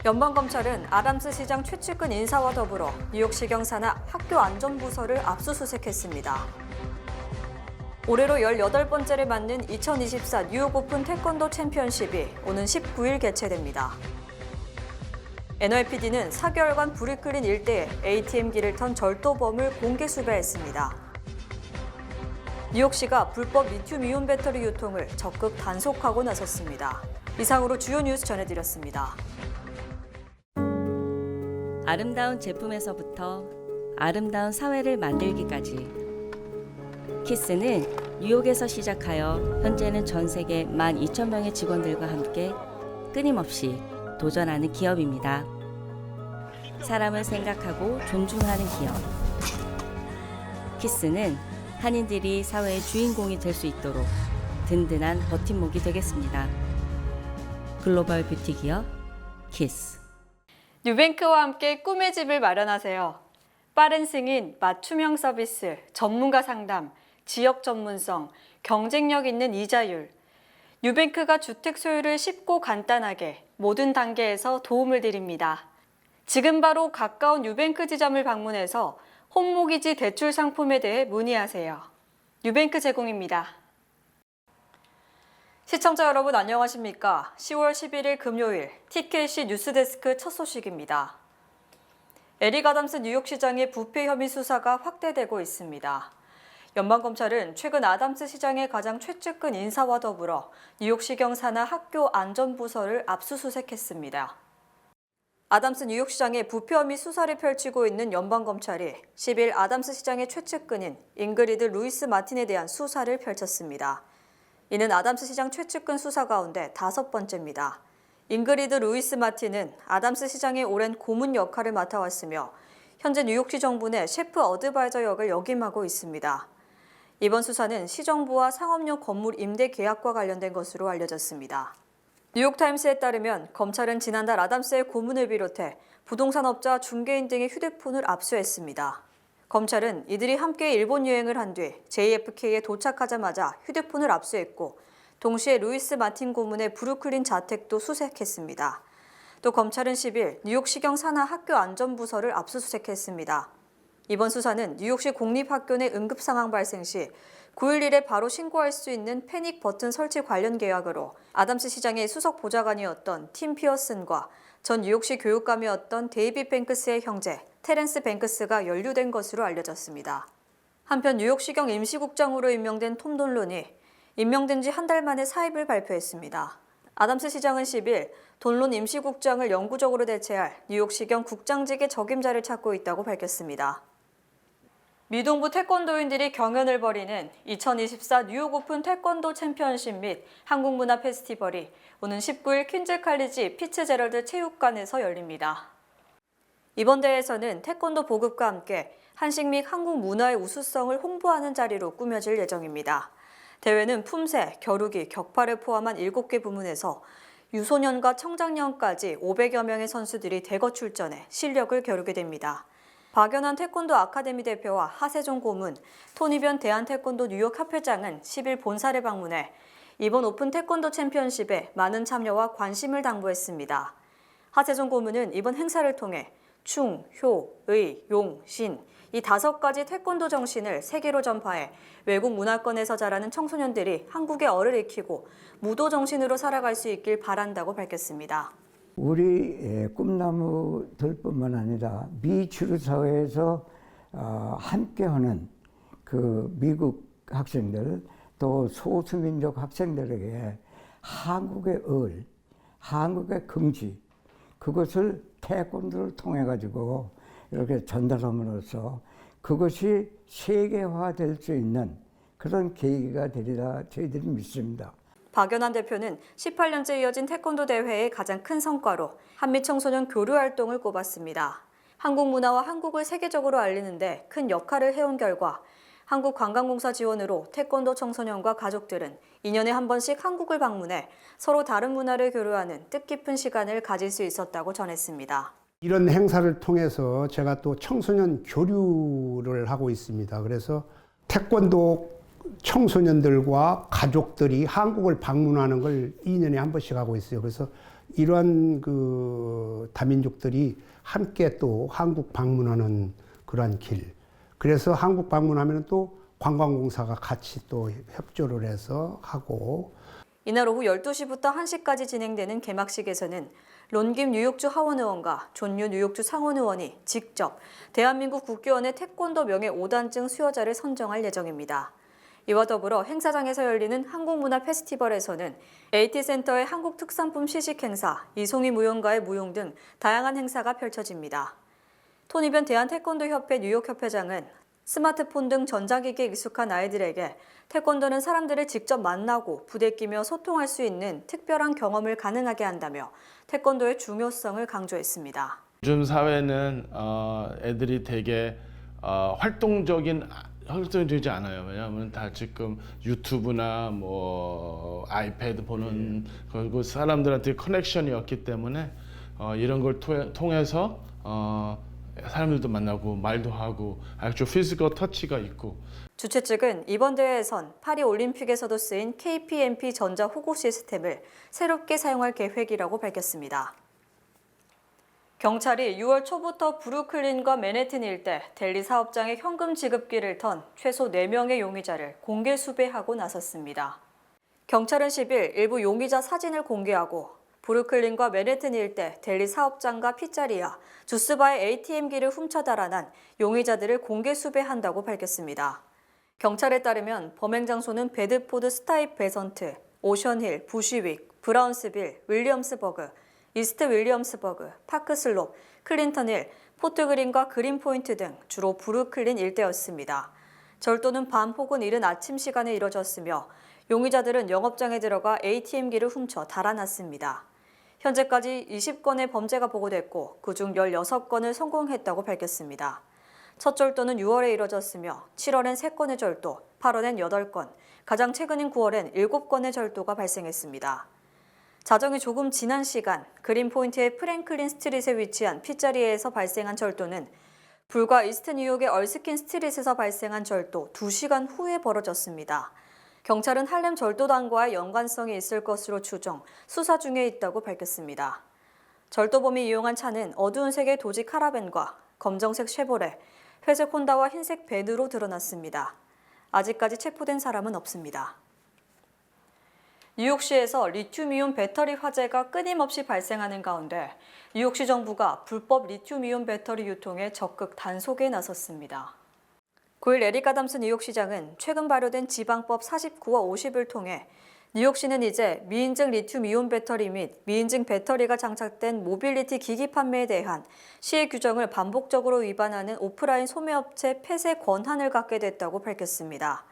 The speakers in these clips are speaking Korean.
연방검찰은 아담스 시장 최측근 인사와 더불어 뉴욕시경 산하 학교안전부서를 압수수색했습니다. 올해로 18번째를 맞는 2024 뉴욕 오픈 태권도 챔피언십이 오는 19일 개최됩니다. NYPD는 4개월간 불이 끓인 일대에 ATM기를 턴 절도범을 공개 수배했습니다. 뉴욕시가 불법 리튬이온 배터리 유통을 적극 단속하고 나섰습니다. 이상으로 주요 뉴스 전해드렸습니다. 아름다운 제품에서부터 아름다운 사회를 만들기까지 키스는 뉴욕에서 시작하여 현재는 전 세계 12,000명의 직원들과 함께 끊임없이 도전하는 기업입니다. 사람을 생각하고 존중하는 기업. 키스는 한인들이 사회의 주인공이 될 수 있도록 든든한 버팀목이 되겠습니다. 글로벌 뷰티 기업 키스. 뉴뱅크와 함께 꿈의 집을 마련하세요. 빠른 승인, 맞춤형 서비스, 전문가 상담, 지역 전문성, 경쟁력 있는 이자율. 뉴뱅크가 주택 소유를 쉽고 간단하게 모든 단계에서 도움을 드립니다. 지금 바로 가까운 뉴뱅크 지점을 방문해서 홈모기지 대출 상품에 대해 문의하세요. 뉴뱅크 제공입니다. 시청자 여러분 안녕하십니까? 10월 11일 금요일 TKC 뉴스데스크 첫 소식입니다. 에릭 아담스 뉴욕시장의 부패 혐의 수사가 확대되고 있습니다. 연방검찰은 최근 아담스 시장의 가장 최측근 인사와 더불어 뉴욕시경 산하 학교안전부서를 압수수색했습니다. 아담스 뉴욕시장의 부패 혐의 수사를 펼치고 있는 연방검찰이 10일 아담스 시장의 최측근인 잉그리드 루이스 마틴에 대한 수사를 펼쳤습니다. 이는 아담스 시장 최측근 수사 가운데 5번째입니다. 잉그리드 루이스 마틴은 아담스 시장의 오랜 고문 역할을 맡아왔으며 현재 뉴욕시 정부 내 셰프 어드바이저 역을 역임하고 있습니다. 이번 수사는 시정부와 상업용 건물 임대 계약과 관련된 것으로 알려졌습니다. 뉴욕타임스에 따르면 검찰은 지난달 아담스의 고문을 비롯해 부동산업자, 중개인 등의 휴대폰을 압수했습니다. 검찰은 이들이 함께 일본 여행을 한 뒤 JFK에 도착하자마자 휴대폰을 압수했고 동시에 루이스 마틴 고문의 브루클린 자택도 수색했습니다. 또 검찰은 10일 뉴욕시경 산하 학교안전부서를 압수수색했습니다. 이번 수사는 뉴욕시 공립학교 내 응급상황 발생 시 911에 바로 신고할 수 있는 패닉 버튼 설치 관련 계약으로 아담스 시장의 수석 보좌관이었던 팀 피어슨과 전 뉴욕시 교육감이었던 데이빗 뱅크스의 형제 테렌스 뱅크스가 연루된 것으로 알려졌습니다. 한편 뉴욕시경 임시국장으로 임명된 톰 돈론이 임명된 지 한 달 만에 사임을 발표했습니다. 아담스 시장은 10일 돈론 임시국장을 영구적으로 대체할 뉴욕시경 국장직의 적임자를 찾고 있다고 밝혔습니다. 미동부 태권도인들이 경연을 벌이는 2024 뉴욕 오픈 태권도 챔피언십 및 한국문화 페스티벌이 오는 19일 퀸즈 칼리지 피츠제럴드 체육관에서 열립니다. 이번 대회에서는 태권도 보급과 함께 한식 및 한국 문화의 우수성을 홍보하는 자리로 꾸며질 예정입니다. 대회는 품새, 겨루기, 격파를 포함한 7개 부문에서 유소년과 청장년까지 500여 명의 선수들이 대거 출전해 실력을 겨루게 됩니다. 박연환 태권도 아카데미 대표와 하세종 고문, 토니변 대한태권도 뉴욕 협회장은 10일 본사를 방문해 이번 오픈 태권도 챔피언십에 많은 참여와 관심을 당부했습니다. 하세종 고문은 이번 행사를 통해 충, 효, 의, 용, 신 이 5가지 태권도 정신을 세계로 전파해 외국 문화권에서 자라는 청소년들이 한국의 얼을 익히고 무도 정신으로 살아갈 수 있길 바란다고 밝혔습니다. 우리 꿈나무들뿐만 아니라 미주류 사회에서 함께하는 그 미국 학생들 또 소수민족 학생들에게 한국의 얼, 한국의 긍지 그것을 태권도를 통해 가지고 이렇게 전달함으로써 그것이 세계화될 수 있는 그런 계기가 되리라 저희들이 믿습니다. 박연환 대표는 18년째 이어진 태권도 대회의 가장 큰 성과로 한미 청소년 교류 활동을 꼽았습니다. 한국 문화와 한국을 세계적으로 알리는 데 큰 역할을 해온 결과 한국관광공사 지원으로 태권도 청소년과 가족들은 2년에 한 번씩 한국을 방문해 서로 다른 문화를 교류하는 뜻깊은 시간을 가질 수 있었다고 전했습니다. 이런 행사를 통해서 제가 또 청소년 교류를 하고 있습니다. 그래서 태권도 청소년들과 가족들이 한국을 방문하는 걸 2년에 한 번씩 하고 있어요. 그래서 이러한 그 다민족들이 함께 또 한국 방문하는 그러한 길. 그래서 한국 방문하면 또 관광공사가 같이 또 협조를 해서 하고. 이날 오후 12시부터 1시까지 진행되는 개막식에서는 론김 뉴욕주 하원 의원과 존유 뉴욕주 상원 의원이 직접 대한민국 국교원의 태권도 명예 5단증 수여자를 선정할 예정입니다. 이와 더불어 행사장에서 열리는 한국문화 페스티벌에서는 AT센터의 한국 특산품 시식 행사, 이송희 무용가의 무용 등 다양한 행사가 펼쳐집니다. 토니변 대한태권도협회 뉴욕협회장은 스마트폰 등 전자기기에 익숙한 아이들에게 태권도는 사람들을 직접 만나고 부대끼며 소통할 수 있는 특별한 경험을 가능하게 한다며 태권도의 중요성을 강조했습니다. 요즘 사회는 애들이 되게 활동적이지 않아요. 왜냐하면 다 지금 유튜브나 뭐 아이패드 보는 그리고 사람들한테 커넥션이 없기 때문에 이런 걸 통해서 사람들도 만나고 말도 하고 아주 피지컬 터치가 있고. 주최 측은 이번 대회에선 파리 올림픽에서도 쓰인 KPMP 전자 호구 시스템을 새롭게 사용할 계획이라고 밝혔습니다. 경찰이 6월 초부터 브루클린과 맨해튼 일대 델리 사업장의 현금 지급기를 턴 최소 4명의 용의자를 공개 수배하고 나섰습니다. 경찰은 10일 일부 용의자 사진을 공개하고 브루클린과 맨해튼 일대 델리 사업장과 피자리아, 주스바의 ATM기를 훔쳐 달아난 용의자들을 공개 수배한다고 밝혔습니다. 경찰에 따르면 범행 장소는 베드포드 스타입 베선트, 오션힐, 부시윅, 브라운스빌, 윌리엄스버그, 이스트 윌리엄스버그, 파크슬롭, 클린턴힐, 포트그린과 그린포인트 등 주로 브루클린 일대였습니다. 절도는 밤 혹은 이른 아침 시간에 이뤄졌으며 용의자들은 영업장에 들어가 ATM기를 훔쳐 달아났습니다. 현재까지 20건의 범죄가 보고됐고 그중 16건을 성공했다고 밝혔습니다. 첫 절도는 6월에 이뤄졌으며 7월엔 3건의 절도, 8월엔 8건, 가장 최근인 9월엔 7건의 절도가 발생했습니다. 자정이 조금 지난 시간 그린포인트의 프랭클린 스트릿에 위치한 피자리아에서 발생한 절도는 불과 이스트 뉴욕의 얼스킨 스트릿에서 발생한 절도 2시간 후에 벌어졌습니다. 경찰은 할렘 절도단과의 연관성이 있을 것으로 추정, 수사 중에 있다고 밝혔습니다. 절도범이 이용한 차는 어두운 색의 도지 카라벤과 검정색 쉐보레, 회색 혼다와 흰색 벤으로 드러났습니다. 아직까지 체포된 사람은 없습니다. 뉴욕시에서 리튬이온 배터리 화재가 끊임없이 발생하는 가운데 뉴욕시 정부가 불법 리튬이온 배터리 유통에 적극 단속에 나섰습니다. 9일 에릭 아담스 뉴욕시장은 최근 발효된 지방법 49와 50을 통해 뉴욕시는 이제 미인증 리튬이온 배터리 및 미인증 배터리가 장착된 모빌리티 기기 판매에 대한 시의 규정을 반복적으로 위반하는 오프라인 소매업체 폐쇄 권한을 갖게 됐다고 밝혔습니다.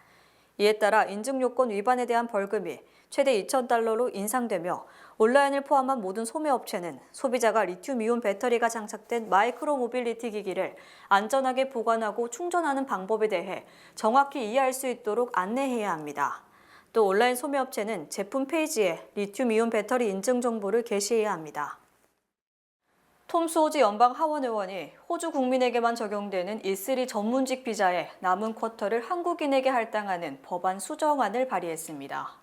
이에 따라 인증요건 위반에 대한 벌금이 최대 $2,000로 인상되며 온라인을 포함한 모든 소매업체는 소비자가 리튬이온 배터리가 장착된 마이크로 모빌리티 기기를 안전하게 보관하고 충전하는 방법에 대해 정확히 이해할 수 있도록 안내해야 합니다. 또 온라인 소매업체는 제품 페이지에 리튬이온 배터리 인증 정보를 게시해야 합니다. 톰 수오지 연방 하원 의원이 호주 국민에게만 적용되는 E3 전문직 비자의 남은 쿼터를 한국인에게 할당하는 법안 수정안을 발의했습니다.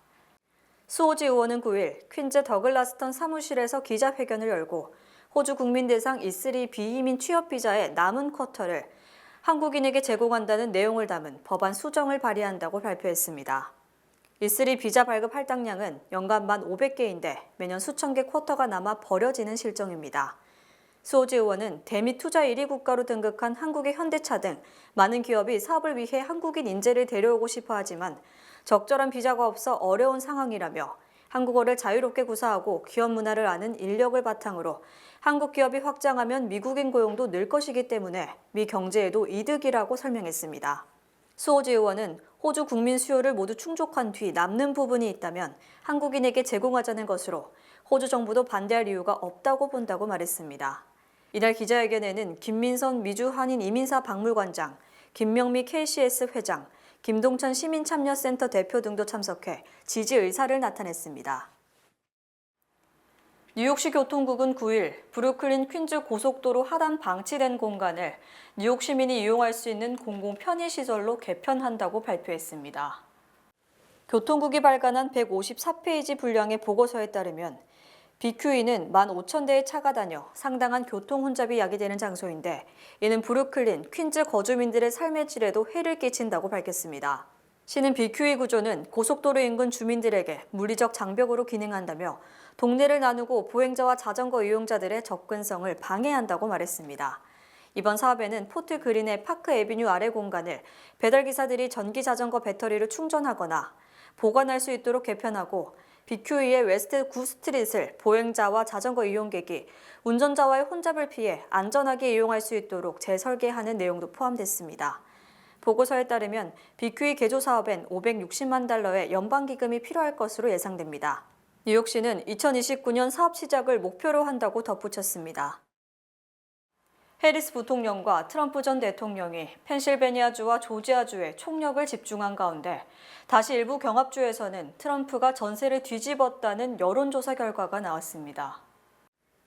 수오지 의원은 9일 퀸즈 더글라스턴 사무실에서 기자회견을 열고 호주 국민 대상 E3 비이민 취업 비자의 남은 쿼터를 한국인에게 제공한다는 내용을 담은 법안 수정을 발의한다고 발표했습니다. E3 비자 발급 할당량은 연간 1,500개인데 매년 수천 개 쿼터가 남아 버려지는 실정입니다. 수오지 의원은 대미 투자 1위 국가로 등극한 한국의 현대차 등 많은 기업이 사업을 위해 한국인 인재를 데려오고 싶어 하지만 적절한 비자가 없어 어려운 상황이라며 한국어를 자유롭게 구사하고 기업 문화를 아는 인력을 바탕으로 한국 기업이 확장하면 미국인 고용도 늘 것이기 때문에 미 경제에도 이득이라고 설명했습니다. 수오지 의원은 호주 국민 수요를 모두 충족한 뒤 남는 부분이 있다면 한국인에게 제공하자는 것으로 호주 정부도 반대할 이유가 없다고 본다고 말했습니다. 이날 기자회견에는 김민선 미주 한인 이민사 박물관장, 김명미 KCS 회장, 김동천 시민참여센터 대표 등도 참석해 지지 의사를 나타냈습니다. 뉴욕시 교통국은 9일 브루클린 퀸즈 고속도로 하단 방치된 공간을 뉴욕 시민이 이용할 수 있는 공공 편의시설로 개편한다고 발표했습니다. 교통국이 발간한 154페이지 분량의 보고서에 따르면 BQE는 15,000대의 차가 다녀 상당한 교통 혼잡이 야기되는 장소인데 이는 브루클린, 퀸즈 거주민들의 삶의 질에도 해를 끼친다고 밝혔습니다. 시는 BQE 구조는 고속도로 인근 주민들에게 물리적 장벽으로 기능한다며 동네를 나누고 보행자와 자전거 이용자들의 접근성을 방해한다고 말했습니다. 이번 사업에는 포트 그린의 파크 애비뉴 아래 공간을 배달기사들이 전기 자전거 배터리를 충전하거나 보관할 수 있도록 개편하고 BQE의 웨스트 9스트릿을 보행자와 자전거 이용객이 운전자와의 혼잡을 피해 안전하게 이용할 수 있도록 재설계하는 내용도 포함됐습니다. 보고서에 따르면 BQE 개조 사업엔 560만 달러의 연방기금이 필요할 것으로 예상됩니다. 뉴욕시는 2029년 사업 시작을 목표로 한다고 덧붙였습니다. 해리스 부통령과 트럼프 전 대통령이 펜실베니아주와 조지아주에 총력을 집중한 가운데 다시 일부 경합주에서는 트럼프가 전세를 뒤집었다는 여론조사 결과가 나왔습니다.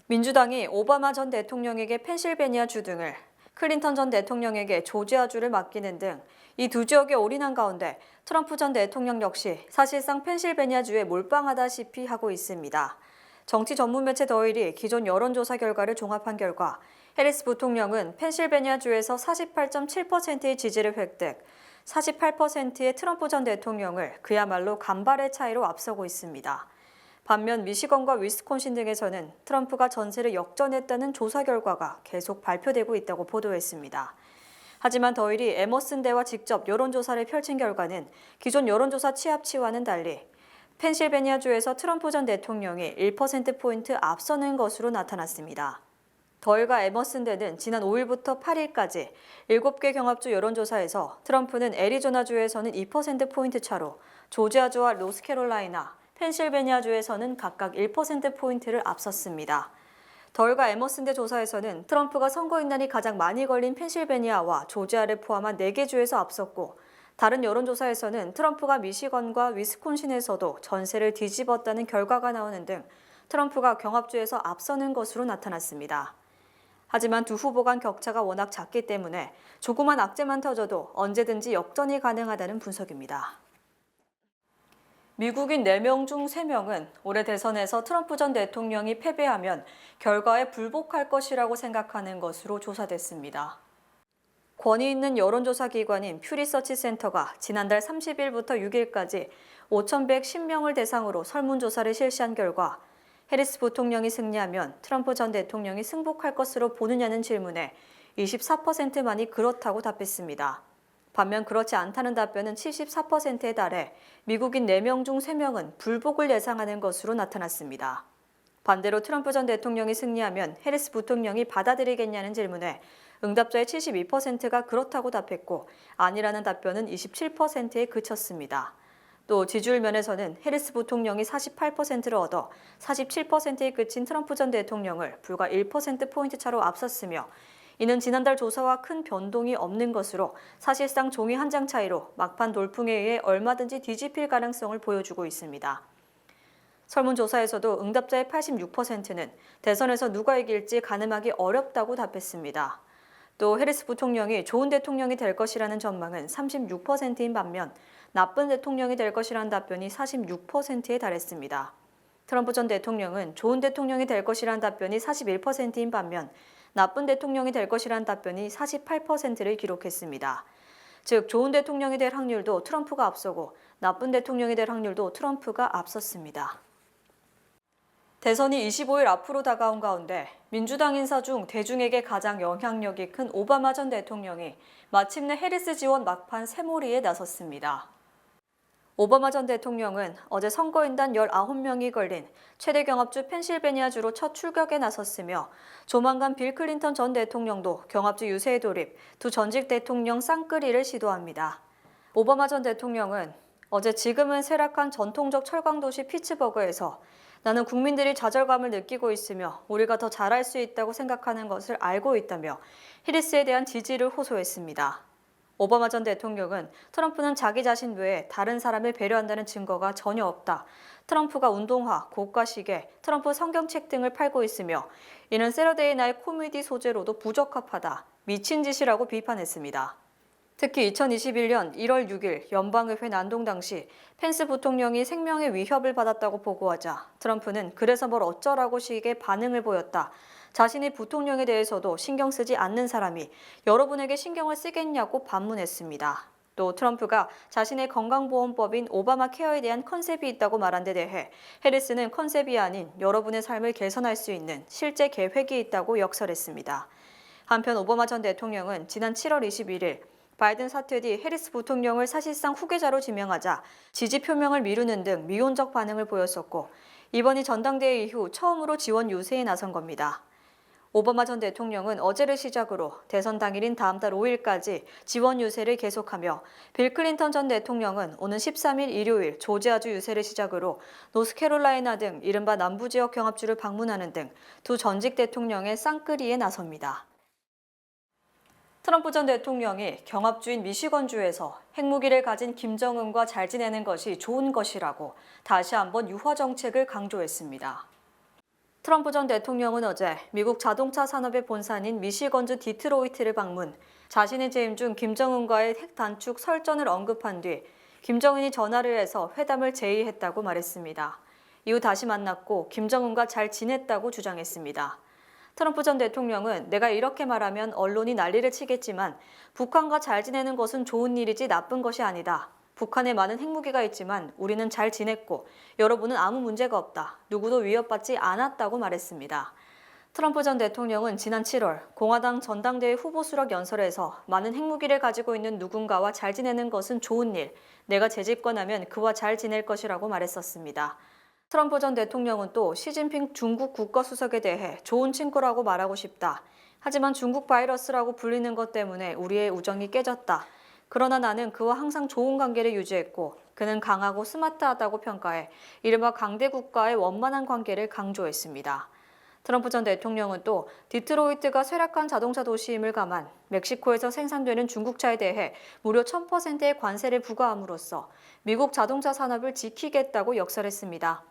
민주당이 오바마 전 대통령에게 펜실베니아주 등을, 클린턴 전 대통령에게 조지아주를 맡기는 등 이 두 지역에 올인한 가운데 트럼프 전 대통령 역시 사실상 펜실베니아주에 몰빵하다시피 하고 있습니다. 정치 전문 매체 더일이 기존 여론조사 결과를 종합한 결과 해리스 부통령은 펜실베니아주에서 48.7%의 지지를 획득, 48%의 트럼프 전 대통령을 그야말로 간발의 차이로 앞서고 있습니다. 반면 미시건과 위스콘신 등에서는 트럼프가 전세를 역전했다는 조사 결과가 계속 발표되고 있다고 보도했습니다. 하지만 더일이 에머슨 대와 직접 여론조사를 펼친 결과는 기존 여론조사 취합치와는 달리 펜실베니아주에서 트럼프 전 대통령이 1%포인트 앞서는 것으로 나타났습니다. 더일과 에머슨 대는 지난 5일부터 8일까지 7개 경합주 여론조사에서 트럼프는 애리조나주에서는 2%포인트 차로, 조지아주와 노스캐롤라이나, 펜실베니아주에서는 각각 1%포인트를 앞섰습니다. 더일과 에머슨 대 조사에서는 트럼프가 선거인단이 가장 많이 걸린 펜실베니아와 조지아를 포함한 4개 주에서 앞섰고, 다른 여론조사에서는 트럼프가 미시건과 위스콘신에서도 전세를 뒤집었다는 결과가 나오는 등 트럼프가 경합주에서 앞서는 것으로 나타났습니다. 하지만 두 후보 간 격차가 워낙 작기 때문에 조그만 악재만 터져도 언제든지 역전이 가능하다는 분석입니다. 미국인 4명 중 3명은 올해 대선에서 트럼프 전 대통령이 패배하면 결과에 불복할 것이라고 생각하는 것으로 조사됐습니다. 권위 있는 여론조사 기관인 퓨리서치 센터가 지난달 30일부터 6일까지 5,110명을 대상으로 설문조사를 실시한 결과 해리스 부통령이 승리하면 트럼프 전 대통령이 승복할 것으로 보느냐는 질문에 24%만이 그렇다고 답했습니다. 반면 그렇지 않다는 답변은 74%에 달해 미국인 4명 중 3명은 불복을 예상하는 것으로 나타났습니다. 반대로 트럼프 전 대통령이 승리하면 해리스 부통령이 받아들이겠냐는 질문에 응답자의 72%가 그렇다고 답했고 아니라는 답변은 27%에 그쳤습니다. 또 지지율 면에서는 해리스 부통령이 48%를 얻어 47%에 그친 트럼프 전 대통령을 불과 1%포인트 차로 앞섰으며 이는 지난달 조사와 큰 변동이 없는 것으로 사실상 종이 한 장 차이로 막판 돌풍에 의해 얼마든지 뒤집힐 가능성을 보여주고 있습니다. 설문조사에서도 응답자의 86%는 대선에서 누가 이길지 가늠하기 어렵다고 답했습니다. 또 해리스 부통령이 좋은 대통령이 될 것이라는 전망은 36%인 반면 나쁜 대통령이 될 것이라는 답변이 46%에 달했습니다. 트럼프 전 대통령은 좋은 대통령이 될 것이라는 답변이 41%인 반면 나쁜 대통령이 될 것이라는 답변이 48%를 기록했습니다. 즉 좋은 대통령이 될 확률도 트럼프가 앞서고 나쁜 대통령이 될 확률도 트럼프가 앞섰습니다. 대선이 25일 앞으로 다가온 가운데 민주당 인사 중 대중에게 가장 영향력이 큰 오바마 전 대통령이 마침내 해리스 지원 막판 새몰이에 나섰습니다. 오바마 전 대통령은 어제 선거인단 19명이 걸린 최대 경합주 펜실베니아주로 첫 출격에 나섰으며 조만간 빌 클린턴 전 대통령도 경합주 유세에 돌입 두 전직 대통령 쌍끌이를 시도합니다. 오바마 전 대통령은 어제 지금은 쇠락한 전통적 철강도시 피츠버그에서 나는 국민들이 좌절감을 느끼고 있으며 우리가 더 잘할 수 있다고 생각하는 것을 알고 있다며 해리스에 대한 지지를 호소했습니다. 오바마 전 대통령은 트럼프는 자기 자신 외에 다른 사람을 배려한다는 증거가 전혀 없다. 트럼프가 운동화, 고가 시계, 트럼프 성경책 등을 팔고 있으며 이는 세러데이 나잇 코미디 소재로도 부적합하다. 미친 짓이라고 비판했습니다. 특히 2021년 1월 6일 연방의회 난동 당시 펜스 부통령이 생명의 위협을 받았다고 보고하자 트럼프는 그래서 뭘 어쩌라고 식의 반응을 보였다. 자신이 부통령에 대해서도 신경 쓰지 않는 사람이 여러분에게 신경을 쓰겠냐고 반문했습니다. 또 트럼프가 자신의 건강보험법인 오바마 케어에 대한 컨셉이 있다고 말한 데 대해 해리스는 컨셉이 아닌 여러분의 삶을 개선할 수 있는 실제 계획이 있다고 역설했습니다. 한편 오바마 전 대통령은 지난 7월 21일 바이든 사퇴 뒤 해리스 부통령을 사실상 후계자로 지명하자 지지 표명을 미루는 등 미온적 반응을 보였었고 이번이 전당대회 이후 처음으로 지원 유세에 나선 겁니다. 오바마 전 대통령은 어제를 시작으로 대선 당일인 다음 달 5일까지 지원 유세를 계속하며 빌 클린턴 전 대통령은 오는 13일 일요일 조지아주 유세를 시작으로 노스캐롤라이나 등 이른바 남부지역 경합주를 방문하는 등 두 전직 대통령의 쌍끌이에 나섭니다. 트럼프 전 대통령이 경합주인 미시건주에서 핵무기를 가진 김정은과 잘 지내는 것이 좋은 것이라고 다시 한번 유화 정책을 강조했습니다. 트럼프 전 대통령은 어제 미국 자동차 산업의 본산인 미시건주 디트로이트를 방문, 자신이 재임 중 김정은과의 핵 단축 설전을 언급한 뒤 김정은이 전화를 해서 회담을 제의했다고 말했습니다. 이후 다시 만났고 김정은과 잘 지냈다고 주장했습니다. 트럼프 전 대통령은 내가 이렇게 말하면 언론이 난리를 치겠지만 북한과 잘 지내는 것은 좋은 일이지 나쁜 것이 아니다. 북한에 많은 핵무기가 있지만 우리는 잘 지냈고 여러분은 아무 문제가 없다. 누구도 위협받지 않았다고 말했습니다. 트럼프 전 대통령은 지난 7월 공화당 전당대회 후보 수락 연설에서 많은 핵무기를 가지고 있는 누군가와 잘 지내는 것은 좋은 일, 내가 재집권하면 그와 잘 지낼 것이라고 말했었습니다. 트럼프 전 대통령은 또 시진핑 중국 국가수석에 대해 좋은 친구라고 말하고 싶다. 하지만 중국 바이러스라고 불리는 것 때문에 우리의 우정이 깨졌다. 그러나 나는 그와 항상 좋은 관계를 유지했고 그는 강하고 스마트하다고 평가해 이른바 강대 국가의 원만한 관계를 강조했습니다. 트럼프 전 대통령은 또 디트로이트가 쇠락한 자동차 도시임을 감안 멕시코에서 생산되는 중국차에 대해 무려 1000%의 관세를 부과함으로써 미국 자동차 산업을 지키겠다고 역설했습니다.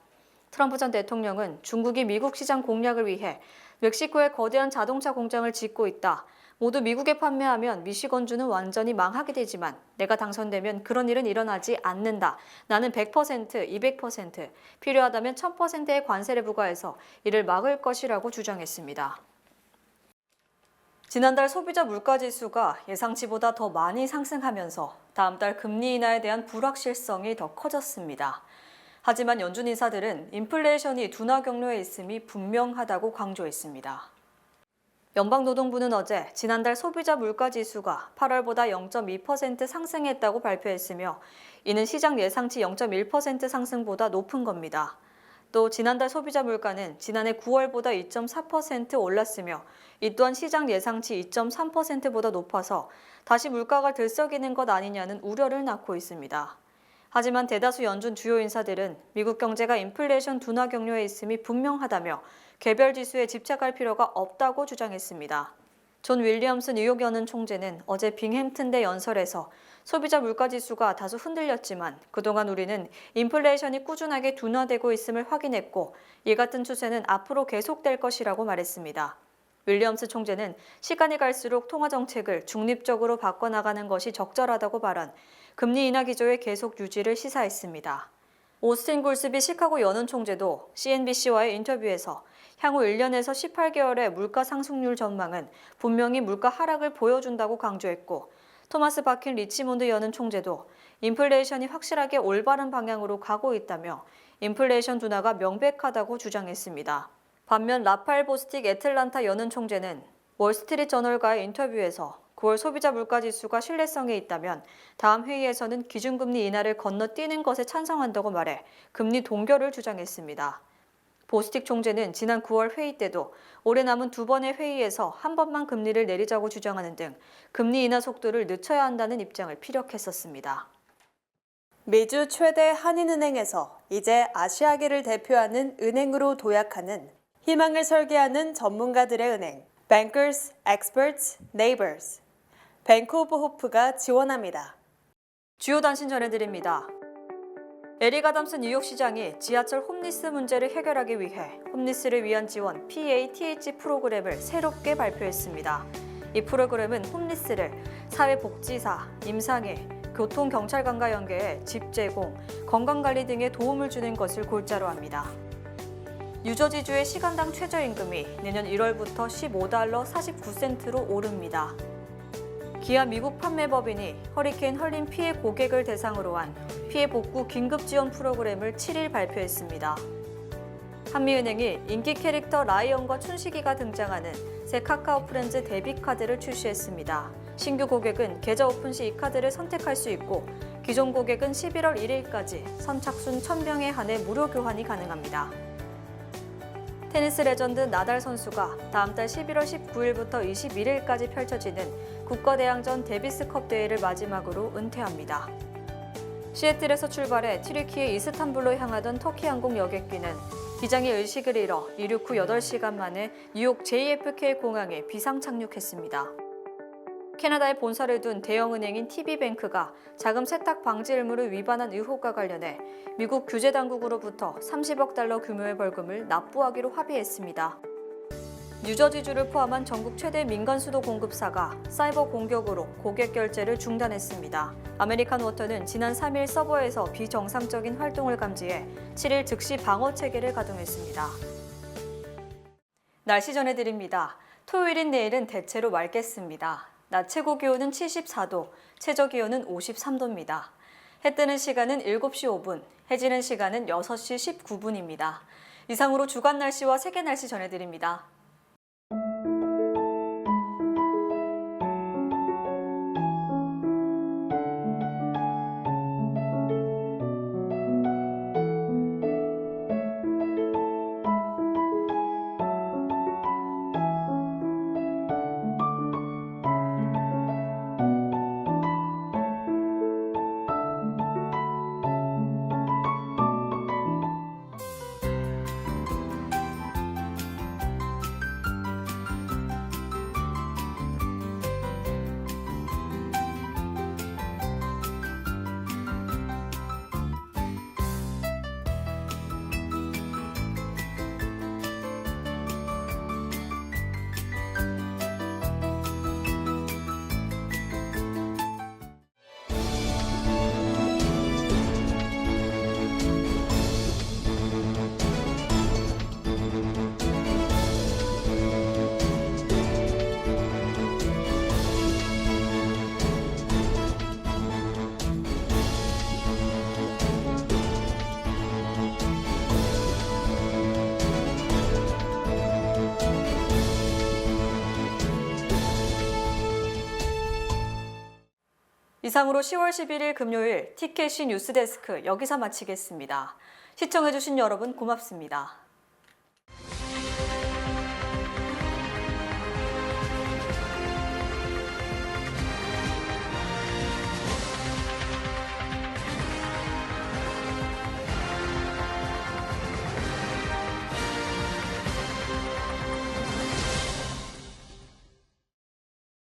트럼프 전 대통령은 중국이 미국 시장 공략을 위해 멕시코에 거대한 자동차 공장을 짓고 있다. 모두 미국에 판매하면 미시건주는 완전히 망하게 되지만 내가 당선되면 그런 일은 일어나지 않는다. 나는 100%, 200%, 필요하다면 1000%의 관세를 부과해서 이를 막을 것이라고 주장했습니다. 지난달 소비자 물가지수가 예상치보다 더 많이 상승하면서 다음 달 금리 인하에 대한 불확실성이 더 커졌습니다. 하지만 연준 인사들은 인플레이션이 둔화 경로에 있음이 분명하다고 강조했습니다. 연방노동부는 어제 지난달 소비자 물가지수가 8월보다 0.2% 상승했다고 발표했으며 이는 시장 예상치 0.1% 상승보다 높은 겁니다. 또 지난달 소비자 물가는 지난해 9월보다 2.4% 올랐으며 이 또한 시장 예상치 2.3%보다 높아서 다시 물가가 들썩이는 것 아니냐는 우려를 낳고 있습니다. 하지만 대다수 연준 주요 인사들은 미국 경제가 인플레이션 둔화 경로에 있음이 분명하다며 개별 지수에 집착할 필요가 없다고 주장했습니다. 존 윌리엄스 뉴욕 연은 총재는 어제 빙햄튼대 연설에서 소비자 물가지수가 다소 흔들렸지만 그동안 우리는 인플레이션이 꾸준하게 둔화되고 있음을 확인했고 이 같은 추세는 앞으로 계속될 것이라고 말했습니다. 윌리엄스 총재는 시간이 갈수록 통화 정책을 중립적으로 바꿔나가는 것이 적절하다고 발언, 금리 인하 기조의 계속 유지를 시사했습니다. 오스틴 골스비 시카고 연은 총재도 CNBC와의 인터뷰에서 향후 1년에서 18개월의 물가 상승률 전망은 분명히 물가 하락을 보여준다고 강조했고 토마스 바킨 리치몬드 연은 총재도 인플레이션이 확실하게 올바른 방향으로 가고 있다며 인플레이션 둔화가 명백하다고 주장했습니다. 반면 라파엘 보스틱 애틀란타 연은 총재는 월스트리트 저널과의 인터뷰에서 9월 소비자 물가지수가 신뢰성이 있다면 다음 회의에서는 기준금리 인하를 건너뛰는 것에 찬성한다고 말해 금리 동결을 주장했습니다. 보스틱 총재는 지난 9월 회의 때도 올해 남은 두 번의 회의에서 한 번만 금리를 내리자고 주장하는 등 금리 인하 속도를 늦춰야 한다는 입장을 피력했었습니다. 미주 최대 한인은행에서 이제 아시아계를 대표하는 은행으로 도약하는 희망을 설계하는 전문가들의 은행 Bankers, Experts, Neighbors 뱅크 오브 호프가 지원합니다. 주요 단신 전해드립니다. 에릭 아담스 뉴욕시장이 지하철 홈리스 문제를 해결하기 위해 홈리스를 위한 지원 PATH 프로그램을 새롭게 발표했습니다. 이 프로그램은 홈리스를 사회복지사, 임상회, 교통경찰관과 연계해 집 제공, 건강관리 등에 도움을 주는 것을 골자로 합니다. 뉴저지주의 시간당 최저임금이 내년 1월부터 15달러 49센트로 오릅니다. 기아 미국 판매법인이 허리케인 헐린 피해 고객을 대상으로 한 피해 복구 긴급 지원 프로그램을 7일 발표했습니다. 한미은행이 인기 캐릭터 라이언과 춘식이가 등장하는 새 카카오 프렌즈 데뷔 카드를 출시했습니다. 신규 고객은 계좌 오픈 시 이 카드를 선택할 수 있고 기존 고객은 11월 1일까지 선착순 1000명에 한해 무료 교환이 가능합니다. 테니스 레전드 나달 선수가 다음 달 11월 19일부터 21일까지 펼쳐지는 국가대항전 데비스컵 대회를 마지막으로 은퇴합니다. 시애틀에서 출발해 튀르키예 이스탄불로 향하던 터키 항공 여객기는 기장의 의식을 잃어 이륙 후 8시간 만에 뉴욕 JFK 공항에 비상 착륙했습니다. 캐나다에 본사를 둔 대형은행인 TB뱅크가 자금 세탁 방지 의무를 위반한 의혹과 관련해 미국 규제 당국으로부터 30억 달러 규모의 벌금을 납부하기로 합의했습니다. 뉴저지주를 포함한 전국 최대 민간 수도 공급사가 사이버 공격으로 고객 결제를 중단했습니다. 아메리칸 워터는 지난 3일 서버에서 비정상적인 활동을 감지해 7일 즉시 방어 체계를 가동했습니다. 날씨 전해드립니다. 토요일인 내일은 대체로 맑겠습니다. 낮 최고 기온은 74도, 최저 기온은 53도입니다. 해 뜨는 시간은 7시 5분, 해 지는 시간은 6시 19분입니다. 이상으로 주간 날씨와 세계 날씨 전해드립니다. 이상으로 10월 11일 금요일 TKC 뉴스데스크 여기서 마치겠습니다. 시청해주신 여러분 고맙습니다.